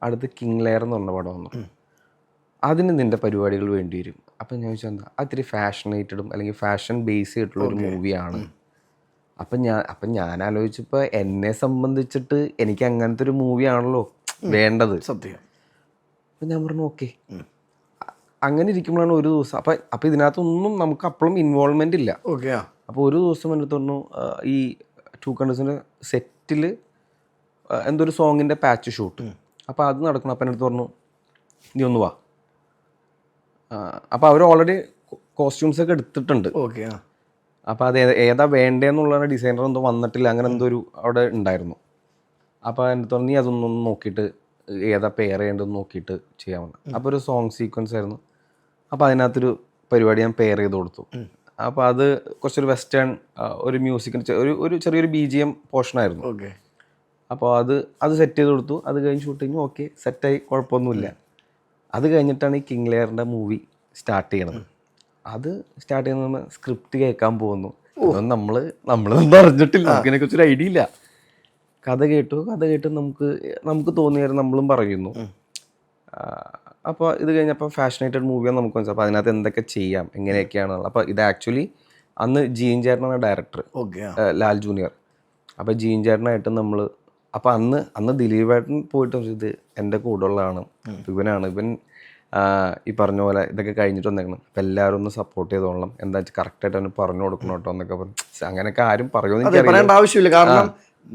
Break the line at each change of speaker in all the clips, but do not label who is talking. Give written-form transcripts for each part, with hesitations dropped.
അടുത്ത് king layer എന്ന് പറഞ്ഞ പടം വന്നു. അതിന് നിൻ്റെ പരിപാടികൾ വേണ്ടി വരും. അപ്പം ഞാൻ ചോദിച്ചാൽ എന്താ, അത്തിരി ഫാഷനേറ്റഡും അല്ലെങ്കിൽ ഫാഷൻ ബേസ് ചെയ്തിട്ടുള്ള ഒരു മൂവിയാണ്. അപ്പം ഞാൻ ആലോചിച്ചപ്പോൾ എന്നെ സംബന്ധിച്ചിട്ട് എനിക്ക് അങ്ങനത്തെ ഒരു മൂവിയാണല്ലോ വേണ്ടത്.
സത്യം.
അപ്പം ഞാൻ പറഞ്ഞു ഓക്കെ. അങ്ങനെ ഇരിക്കുമ്പോഴാണ് ഒരു ദിവസം അപ്പം ഇതിനകത്തൊന്നും നമുക്ക് അപ്പോഴും ഇൻവോൾവ്മെൻ്റ് ഇല്ല.
ഓക്കെ.
അപ്പോൾ ഒരു ദിവസം എൻ്റെ തോന്നുന്നു ഈ ടു കൺട്രീസിൻ്റെ സെറ്റിൽ എന്തോ ഒരു സോങ്ങിൻ്റെ പാച്ച് ഷൂട്ട്. അപ്പോൾ അത് നടക്കണം. അപ്പം എൻ്റെ അടുത്ത് പറഞ്ഞു നീ ഒന്ന് വാ. അപ്പോൾ അവർ ഓൾറെഡി കോസ്റ്റ്യൂംസൊക്കെ എടുത്തിട്ടുണ്ട്.
ഓക്കെ.
അപ്പോൾ അത് ഏതാ വേണ്ടതെന്നുള്ള ഡിസൈനർ എന്തോ വന്നിട്ടില്ല, അങ്ങനെ എന്തോ ഒരു അവിടെ ഉണ്ടായിരുന്നു. അപ്പോൾ എൻ്റെ അടുത്ത് നീ അതൊന്നും നോക്കിയിട്ട് ഏതാ പെയർ ചെയ്യേണ്ടതെന്ന് നോക്കിയിട്ട് ചെയ്യാമെന്ന്. അപ്പോൾ ഒരു സോങ് സീക്വൻസ് ആയിരുന്നു. അപ്പോൾ അതിനകത്തൊരു പരിപാടി ഞാൻ പെയർ ചെയ്ത് കൊടുത്തു. അപ്പോൾ അത് കുറച്ചൊരു വെസ്റ്റേൺ ഒരു മ്യൂസിക്കിന് ഒരു ചെറിയൊരു BGM പോർഷനായിരുന്നു.
ഓക്കെ.
അപ്പോൾ അത് സെറ്റ് ചെയ്ത് കൊടുത്തു. അത് കഴിഞ്ഞ് ഷൂട്ടിങ് ഓക്കെ സെറ്റായി, കുഴപ്പമൊന്നുമില്ല. അത് കഴിഞ്ഞിട്ടാണ് ഈ കിങ് ലെയറിൻ്റെ മൂവി സ്റ്റാർട്ട് ചെയ്യണത്. അത് സ്റ്റാർട്ട് ചെയ്യുന്ന സ്ക്രിപ്റ്റ് കേൾക്കാൻ പോകുന്നു. നമ്മളൊന്നും അറിഞ്ഞിട്ടില്ല, നമുക്കിതിനെക്കുറിച്ചൊരു ഐഡിയ ഇല്ല. കഥ കേട്ട് നമുക്ക് തോന്നിയായിരുന്നു നമ്മളും പറയുന്നു. അപ്പോൾ ഇത് കഴിഞ്ഞപ്പോൾ ഫാഷനേറ്റഡ് മൂവിയാണ് നമുക്ക് മനസ്സിലാവും. അപ്പോൾ അതിനകത്ത് എന്തൊക്കെ ചെയ്യാം, എങ്ങനെയൊക്കെയാണ്. അപ്പോൾ ഇത് ആക്ച്വലി അന്ന് ജീൻ ചേട്ടനാണ് ഡയറക്ടർ, ലാൽ ജൂനിയർ. അപ്പോൾ ജീൻ ചേട്ടനായിട്ട് നമ്മൾ അപ്പോൾ അന്ന് ദിലീപേട്ടൻ പോയിട്ട് ഇത് എൻ്റെ കൂടെ ഉള്ളതാണ്, ഇവൻ ഈ പറഞ്ഞ പോലെ ഇതൊക്കെ കഴിഞ്ഞിട്ട് വന്നേക്കണം. അപ്പം എല്ലാവരും ഒന്ന് സപ്പോർട്ട് ചെയ്തോളണം, എന്താ വെച്ചാൽ കറക്റ്റായിട്ട് അവന് പറഞ്ഞു കൊടുക്കണം കേട്ടോ എന്നൊക്കെ പറഞ്ഞു. അങ്ങനെയൊക്കെ ആരും പറയുമെന്ന്
പറയേണ്ട ആവശ്യമില്ല, കാരണം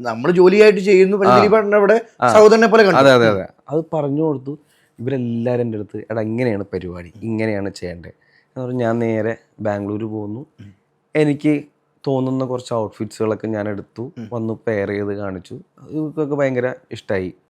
നമ്മൾ ജോലിയായിട്ട് ചെയ്യുന്നു.
അതെ. അത് പറഞ്ഞു കൊടുത്തു. ഇവരെല്ലാവരും എൻ്റെ അടുത്ത് എടാ ഇങ്ങനെയാണ് പരിപാടി, ഇങ്ങനെയാണ് ചെയ്യേണ്ടത് എന്ന് പറഞ്ഞു. ഞാൻ നേരെ ബാംഗ്ലൂർ പോകുന്നു. എനിക്ക് തോന്നുന്ന കുറച്ച് ഔട്ട്ഫിറ്റ്സുകളൊക്കെ ഞാൻ എടുത്തു, വന്നു പെയർ ചെയ്ത് കാണിച്ചു. ഇവർക്കൊക്കെ ഭയങ്കര ഇഷ്ടമായി.